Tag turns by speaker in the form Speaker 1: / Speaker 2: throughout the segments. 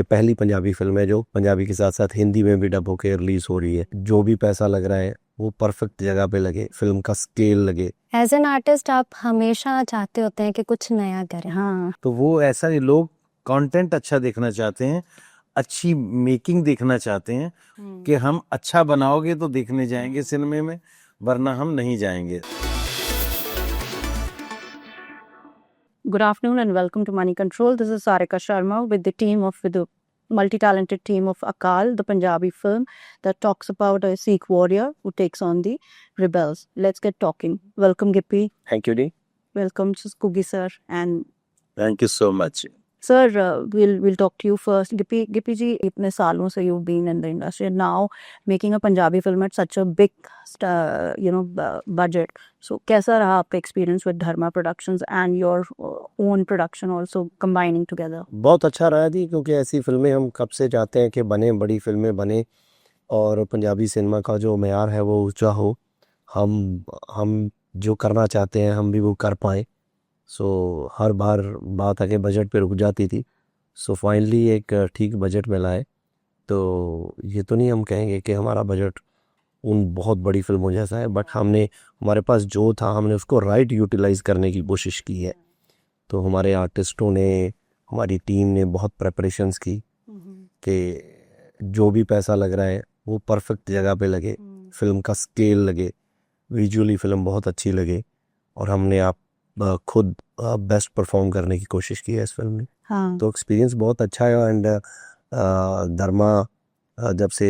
Speaker 1: ये पहली पंजाबी फिल्म है जो पंजाबी के साथ साथ हिंदी में भी डब होकर रिलीज हो रही है। जो भी पैसा लग रहा है वो परफेक्ट जगह पे लगे, फिल्म का स्केल लगे।
Speaker 2: एज एन आर्टिस्ट आप हमेशा चाहते होते हैं कि कुछ नया करें। हाँ,
Speaker 3: तो वो ऐसा ही लोग कंटेंट अच्छा देखना चाहते हैं, अच्छी मेकिंग देखना चाहते हैं कि हम अच्छा बनाओगे तो देखने जाएंगे सिनेमा में, वरना हम नहीं जाएंगे।
Speaker 4: Good afternoon and welcome to Money Control. This is Sarika Sharma with the multi-talented team of Akal, the Punjabi film that talks about a Sikh warrior who takes on the rebels. Let's get talking. Welcome, Gippy.
Speaker 3: Thank you, Dee.
Speaker 4: Welcome, Kugi sir. And
Speaker 3: Thank you so much.
Speaker 4: sir, we'll talk to you first. Gippy ji, इतने सालों से you've been in the industry and now making a Punjabi film at such a big, budget. So, कैसा रहा आपका experience with Dharma Productions and your own production also combining together?
Speaker 1: बहुत अच्छा रहा थी, क्योंकि ऐसी फिल्में हम कब से चाहते हैं कि बने, बड़ी फिल्में बने और पंजाबी सिनेमा का जो मेयार है वो ऊंचा हो। हम जो करना चाहते हैं हम भी वो कर पाएँ। सो हर बार बात आके बजट पे रुक जाती थी। सो फाइनली एक ठीक बजट में लाए। तो ये तो नहीं हम कहेंगे कि हमारा बजट उन बहुत बड़ी फिल्मों जैसा है, बट हमारे पास जो था हमने उसको राइट यूटिलाइज करने की कोशिश की है। तो हमारे आर्टिस्टों ने, हमारी टीम ने बहुत प्रेपरेशंस की कि जो भी पैसा लग रहा है वो परफेक्ट जगह पे लगे, फिल्म का स्केल लगे, विजुअली फिल्म बहुत अच्छी लगे और हमने खुद बेस्ट परफॉर्म करने की कोशिश की है इस फिल्म में।
Speaker 4: हाँ.
Speaker 1: तो एक्सपीरियंस बहुत अच्छा है। एंड धर्मा जब से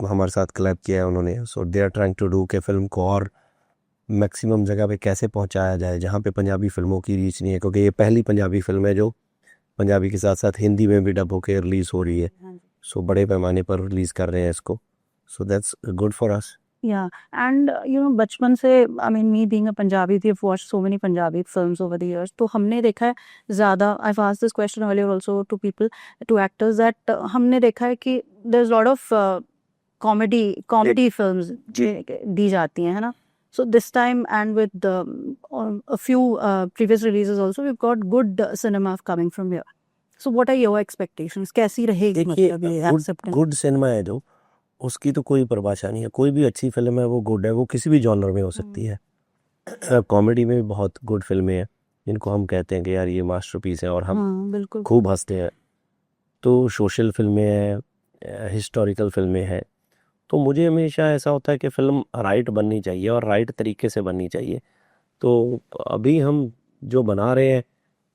Speaker 1: हमारे साथ क्लैब किया है उन्होंने, so they are trying to do के फिल्म को और मैक्सिमम जगह पे कैसे पहुंचाया जाए जहां पे पंजाबी फिल्मों की रीच नहीं है, क्योंकि ये पहली पंजाबी फिल्म है जो पंजाबी के साथ साथ हिंदी में भी डब होकर रिलीज हो रही है। सो बड़े पैमाने पर रिलीज कर रहे हैं इसको। So that's good for us.
Speaker 4: Yeah, and बचपन से, I mean, me being a Punjabi, we've watched so many Punjabi films over the years. तो हमने देखा है ज़्यादा, I've asked this question earlier also to people, to actors, that हमने देखा है कि there's a lot of comedy films दी जाती हैं, है ना? So this time and with a few previous releases also, we've got good cinema coming from here. So what are your expectations? कैसी रहेगी मतलब ये acceptance?
Speaker 1: गुड सिनेमा है जो, उसकी तो कोई परिभाषा नहीं है। कोई भी अच्छी फिल्म है वो गुड है, वो किसी भी जॉनर में हो सकती है। कॉमेडी में भी बहुत गुड फिल्में हैं जिनको हम कहते हैं कि यार ये मास्टरपीस है और हम
Speaker 4: बिल्कुल
Speaker 1: खूब हंसते हैं। तो सोशल फिल्में हैं, हिस्टोरिकल फिल्में हैं। तो मुझे हमेशा ऐसा होता है कि फ़िल्म राइट बननी चाहिए और राइट तरीके से बननी चाहिए। तो अभी हम जो बना रहे हैं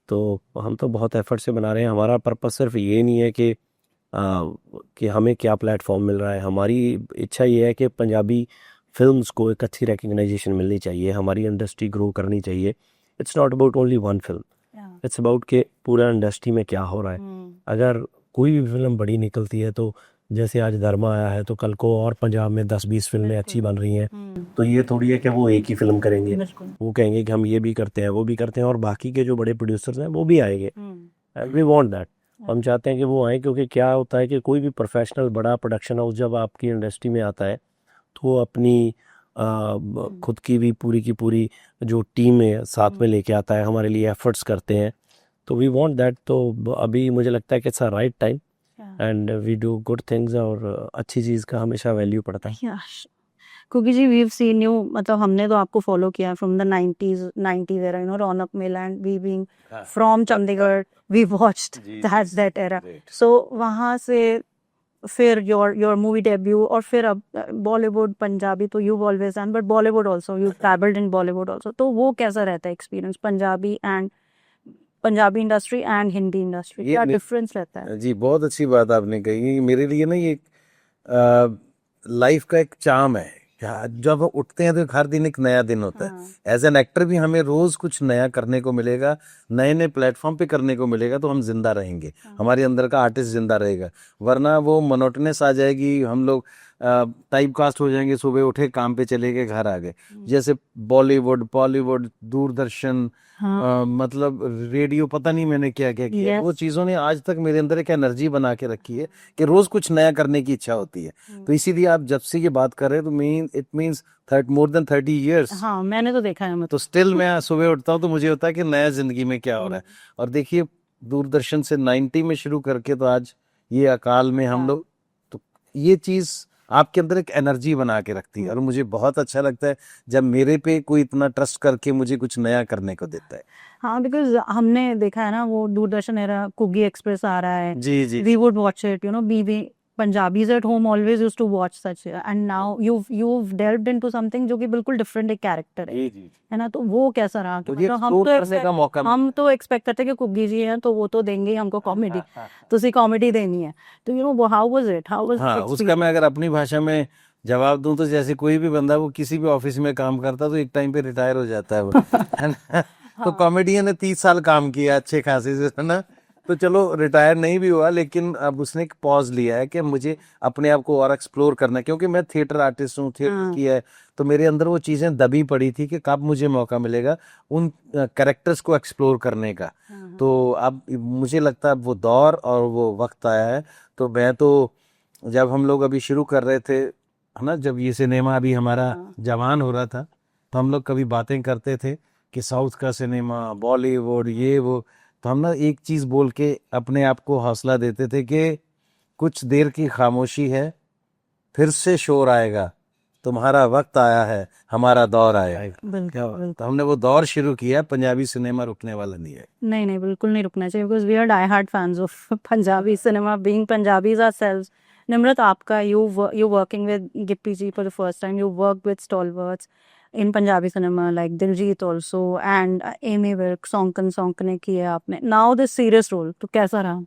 Speaker 1: तो हम तो बहुत एफर्ट से बना रहे हैं। हमारा पर्पस सिर्फ ये नहीं है कि हमें क्या प्लेटफॉर्म मिल रहा है। हमारी इच्छा ये है कि पंजाबी फिल्म्स को एक अच्छी रिकग्नाइजेशन मिलनी चाहिए, हमारी इंडस्ट्री ग्रो करनी चाहिए। It's not about only one film, it's about कि पूरा इंडस्ट्री में क्या हो रहा है। अगर कोई भी फिल्म बड़ी निकलती है तो जैसे आज धर्मा आया है तो कल को और पंजाब में 10-20 फिल्में अच्छी बन रही हैं। तो ये थोड़ी है कि वो एक ही फिल्म करेंगे, वो कहेंगे कि हम ये भी करते हैं वो भी करते हैं और बाकी के जो बड़े प्रोड्यूसर्स हैं वो भी आएंगे। We want that. हम चाहते हैं कि वो आए, क्योंकि क्या होता है कि कोई भी प्रोफेशनल बड़ा प्रोडक्शन हाउस जब आपकी इंडस्ट्री में आता है तो वो अपनी खुद की भी पूरी की पूरी जो टीम है साथ में लेके आता है, हमारे लिए एफर्ट्स करते हैं। तो वी वांट दैट। तो अभी मुझे लगता है कि it's a right time and we do good things और अच्छी चीज़ का हमेशा वैल्यू पड़ता है।
Speaker 4: Cookie ji, we've seen you, मतलब हमने तो आपको फॉलो किया from the 90s era, Raunak Mela, and we being from Chandigarh, we watched that era. So वहाँ से फिर your movie debut और फिर अब Bollywood, पंजाबी तो you've always done, but Bollywood also, you've traveled in Bollywood also. तो वो कैसा रहता है experience Punjabi industry and Hindi industry, क्या डिफरेंस रहता है?
Speaker 3: जी, बहुत अच्छी बात आपने कही। मेरे लिए ना ये लाइफ का एक चार्म है। जब उठते हैं तो हर दिन एक नया दिन होता है। एज एन एक्टर भी हमें रोज कुछ नया करने को मिलेगा, नए नए प्लेटफॉर्म पे करने को मिलेगा, तो हम जिंदा रहेंगे। हमारे अंदर का आर्टिस्ट जिंदा रहेगा, वरना वो मोनोटोनस आ जाएगी। हम लोग टाइप कास्ट हो जाएंगे, सुबह उठे काम पे चले गए घर आ गए। जैसे बॉलीवुड, दूरदर्शन, मतलब रेडियो, पता नहीं मैंने क्या क्या किया। वो चीजों ने आज तक मेरे अंदर एक एनर्जी बना के रखी है कि रोज कुछ नया करने की इच्छा होती है। तो इसीलिए आप जब से ये बात कर रहे हैं तो it means more than 30 years।
Speaker 4: हाँ, मैंने तो देखा है।
Speaker 3: तो स्टिल मैं सुबह उठता हूँ तो मुझे होता है कि नया जिंदगी में क्या हो रहा है। और देखिए, दूरदर्शन से 90 में शुरू करके तो आज ये अकाल में हम लोग, तो ये चीज आपके अंदर एक एनर्जी बना के रखती है और मुझे बहुत अच्छा लगता है जब मेरे पे कोई इतना ट्रस्ट करके मुझे कुछ नया करने को देता है।
Speaker 4: हाँ, बिकॉज हमने देखा है ना, वो दूरदर्शन एरा कुगी एक्सप्रेस आ रहा है,
Speaker 3: जी जी
Speaker 4: we would watch it, you know, we Punjabis at home always used to watch such, and now you've delved into something जो कि बिल्कुल डिफरेंट एक कैरेक्टर है,
Speaker 3: जी जी
Speaker 4: है ना? तो वो कैसा रहा कि
Speaker 3: मुझे
Speaker 4: मतलब हम
Speaker 3: एक्सप्लोर
Speaker 4: तो
Speaker 3: करने का मौका
Speaker 4: हम तो एक्सपेक्ट करते हैं कि कुग्गी जी हैं तो वो तो देंगे ही हमको कॉमेडी, तो उसी कॉमेडी देनी है, तो you know how was it, how was
Speaker 3: हाँ, उसका मैं अगर अपनी भाषा में जवाब दूं तो जैसे कोई भी बंदा वो किसी भी ऑफिस में काम करता तो एक टाइम पे रिटायर हो जाता है वो, है ना? तो कॉमेडियन ने 30 साल काम किया अच्छे खासे से, है ना? तो चलो रिटायर नहीं भी हुआ, लेकिन अब उसने एक पॉज लिया है कि मुझे अपने आप को और एक्सप्लोर करना है, क्योंकि मैं थिएटर आर्टिस्ट हूँ, थिएटर किया है, तो मेरे अंदर वो चीजें दबी पड़ी थी कि कब मुझे मौका मिलेगा उन कैरेक्टर्स को एक्सप्लोर करने का। तो अब मुझे लगता है अब वो दौर और वो वक्त आया है। तो मैं तो जब हम लोग अभी शुरू कर रहे थे, है ना, जब ये सिनेमा अभी हमारा जवान हो रहा था, तो हम लोग कभी बातें करते थे कि साउथ का सिनेमा, बॉलीवुड, ये वो, तो हम ना एक चीज बोल के अपने आप को हौसला देते थे कि कुछ देर की खामोशी है, फिर से शोर आएगा, तुम्हारा वक्त आया है, हमारा दौर आया है।
Speaker 4: बिल्कुल,
Speaker 3: तो हमने वो दौर शुरू किया। पंजाबी सिनेमा रुकने वाला नहीं है।
Speaker 4: नहीं नहीं, बिल्कुल नहीं रुकना चाहिए, because we are die hard fans of Punjabi cinema, being Punjabis ourselves. Nimrat, आपका you working with Gippy ji for the first time, you work with stalwarts in Punjabi cinema like Diljit also and Ammy Virk, Saunkan किए आपने, नाउ दिस सीरियस रोल, तो कैसा रहा?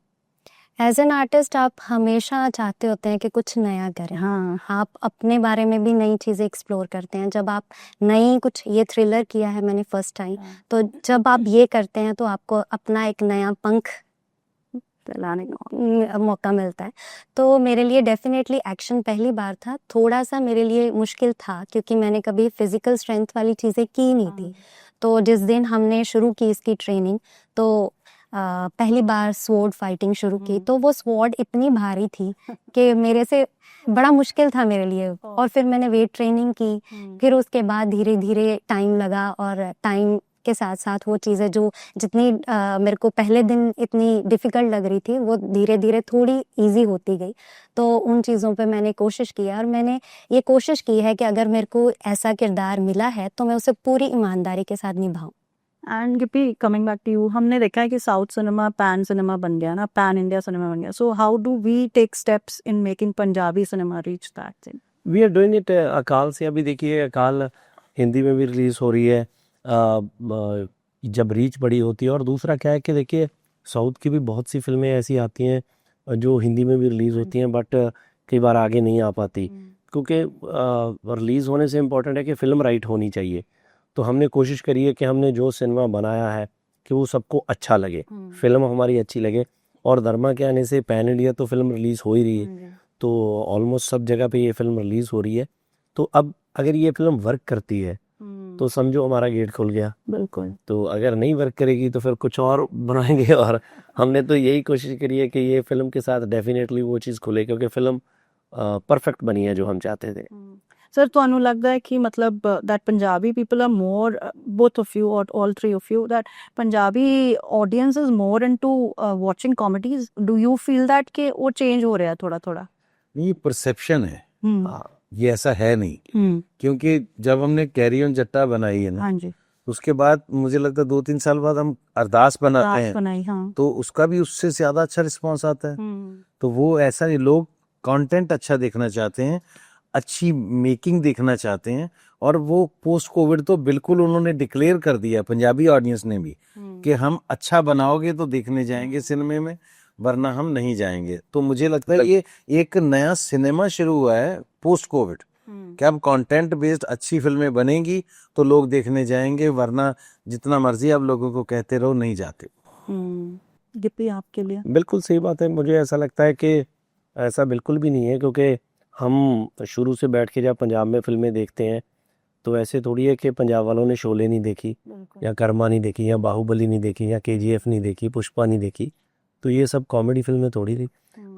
Speaker 2: एज एन आर्टिस्ट आप हमेशा चाहते होते हैं कि कुछ नया करें।
Speaker 4: हाँ,
Speaker 2: आप अपने बारे में भी नई चीज़ें एक्सप्लोर करते हैं। जब आप नई कुछ, ये थ्रिलर किया है मैंने फर्स्ट टाइम, तो जब आप ये करते हैं तो आपको अपना एक नया पंख
Speaker 4: फैलाने का
Speaker 2: मौका मिलता है। तो मेरे लिए डेफिनेटली एक्शन पहली बार था, थोड़ा सा मेरे लिए मुश्किल था क्योंकि मैंने कभी फिजिकल स्ट्रेंथ वाली चीज़ें की नहीं थी। तो जिस दिन हमने शुरू की इसकी ट्रेनिंग, तो पहली बार स्वॉर्ड फाइटिंग शुरू की, तो वो स्वॉर्ड इतनी भारी थी कि मेरे से बड़ा मुश्किल था मेरे लिए। और फिर मैंने वेट ट्रेनिंग की, फिर उसके बाद धीरे धीरे टाइम लगा, और टाइम के साथ साथ वो चीज़ें जो जितनी मेरे को पहले दिन इतनी डिफ़िकल्ट लग रही थी, वो धीरे धीरे थोड़ी इजी होती गई। तो उन चीज़ों पे मैंने कोशिश किया, और मैंने ये कोशिश की है कि अगर मेरे को ऐसा किरदार मिला है तो मैं उसे पूरी ईमानदारी के साथ निभाऊं।
Speaker 4: And Gippy, coming back to you, हमने देखा है कि साउथ सिनेमा पैन सिनेमा बन गया ना, पैन इंडिया सिनेमा बन गया, so how do we take steps in making Punjabi cinema reach that thing?
Speaker 1: We are doing it. Akaal से अभी देखिए, अकाल हिंदी में भी रिलीज़ हो रही है, जब रीच बड़ी होती है। और दूसरा क्या है कि देखिए, साउथ की भी बहुत सी फिल्में ऐसी आती हैं जो हिंदी में भी रिलीज़ होती हैं, बट कई बार आगे नहीं आ पाती, क्योंकि रिलीज़ होने से इम्पोर्टेंट है कि फ़िल्म राइट होनी चाहिए। तो हमने कोशिश करी है कि हमने जो सिनेमा बनाया है कि वो सबको अच्छा लगे, फिल्म हमारी अच्छी लगे। और धर्मा के आने से पैन इंडिया तो फिल्म रिलीज़ हो ही रही है, तो ऑलमोस्ट सब जगह पे ये फिल्म रिलीज़ हो रही है। तो अब अगर ये फिल्म वर्क करती है तो समझो हमारा गेट खुल गया।
Speaker 4: बिल्कुल।
Speaker 1: तो अगर नहीं वर्क करेगी तो फिर कुछ और बनाएंगे। और हमने तो यही कोशिश करी है कि ये फिल्म के साथ डेफिनेटली वो चीज़ खुले, क्योंकि फिल्म परफेक्ट बनी है जो हम चाहते थे।
Speaker 4: सर, ਤੁਹਾਨੂੰ ਲੱਗਦਾ ਹੈ ਕਿ ਮਤਲਬ that Punjabi people are more, both of you or all three of you, that Punjabi audience is more into watching comedies? Do you feel that कि वो change हो रहा है थोड़ा थोड़ा?
Speaker 3: ये परसेप्शन है,
Speaker 1: हाँ,
Speaker 3: ये ऐसा है नहीं। क्योंकि जब हमने कैरी ऑन जट्टा बनाई है ना,
Speaker 4: हाँ जी,
Speaker 3: उसके बाद मुझे लगता है 2-3 साल बाद हम अरदास बनाते हैं,
Speaker 4: बनाई, हाँ।
Speaker 3: तो उसका भी उससे ज्यादा अच्छा रिस्पांस आता है। तो वो ऐसा नहीं, लोग कंटेंट अच्छा देखना चाहते हैं, अच्छी मेकिंग देखना चाहते हैं। और वो पोस्ट कोविड तो बिल्कुल उन्होंने डिक्लेयर कर दिया, पंजाबी ऑडियंस ने भी, कि हम अच्छा बनाओगे तो देखने जाएंगे सिनेमा में, वरना हम नहीं जाएंगे। तो मुझे लगता है ये एक नया सिनेमा शुरू हुआ है पोस्ट कोविड, कि अब कंटेंट बेस्ड अच्छी फिल्में बनेंगी तो लोग देखने जाएंगे, वरना जितना मर्जी आप लोगों को कहते रहो, नहीं जाते।
Speaker 4: गिप्पी, आपके लिए?
Speaker 1: बिल्कुल सही बात है। मुझे ऐसा लगता है कि ऐसा बिल्कुल भी नहीं है, क्योंकि हम शुरू से बैठ के जब पंजाब में फिल्में देखते हैं तो ऐसे थोड़ी है कि पंजाब वालों ने शोले नहीं देखी, या कर्मा नहीं देखी, या बाहुबली नहीं देखी, या KGF नहीं देखी, पुष्पा नहीं देखी। तो ये सब कॉमेडी फिल्में थोड़ी थी।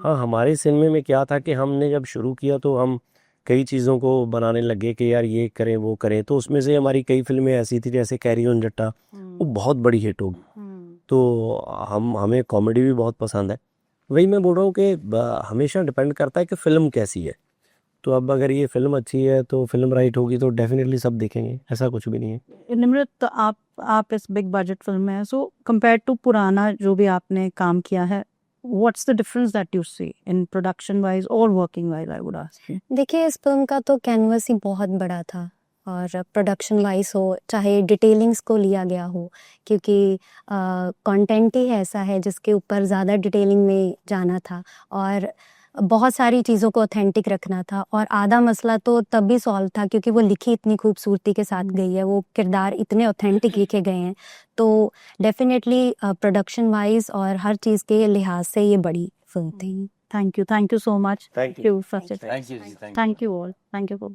Speaker 1: हाँ, हमारे सिनेमे में क्या था कि हमने जब शुरू किया तो हम कई चीज़ों को बनाने लगे कि यार ये करें वो करें। तो उसमें से हमारी कई फिल्में ऐसी थी, जैसे कैरी ऑन जट्टा, वो बहुत बड़ी हिट होगी। तो हमें कॉमेडी भी बहुत पसंद है। वही मैं बोल रहा हूँ कि हमेशा डिपेंड करता है कि फिल्म कैसी है। तो अब अगर ये फिल्म अच्छी है तो फिल्म राइट होगी तो डेफिनेटली सब देखेंगे, ऐसा कुछ भी नहीं है।
Speaker 4: निम्रत, आप इस बिग बजट फिल्म में हैं, सो कंपेयर टू पुराना जो भी आपने काम किया है, what's the difference that you see in production wise और working wise, I would ask you.
Speaker 2: देखिए, इस फिल्म का तो कैनवस ही बहुत बड़ा था, और प्रोडक्शन वाइज हो चाहे डिटेलिंग्स को लिया गया हो, क्योंकि कंटेंट ही ऐसा है जिसके ऊपर ज़्यादा डिटेलिंग में जाना था और बहुत सारी चीज़ों को ऑथेंटिक रखना था। और आधा मसला तो तब भी सॉल्व था क्योंकि वो लिखी इतनी खूबसूरती के साथ गई है, वो किरदार इतने ऑथेंटिक लिखे गए हैं। तो डेफिनेटली प्रोडक्शन वाइज और हर चीज़ के लिहाज से ये बड़ी फिल्म थी।
Speaker 4: Thank you so much.
Speaker 1: Thank you.
Speaker 4: For such.
Speaker 3: Thank you जी, thank you.
Speaker 4: Thank you all, thank you for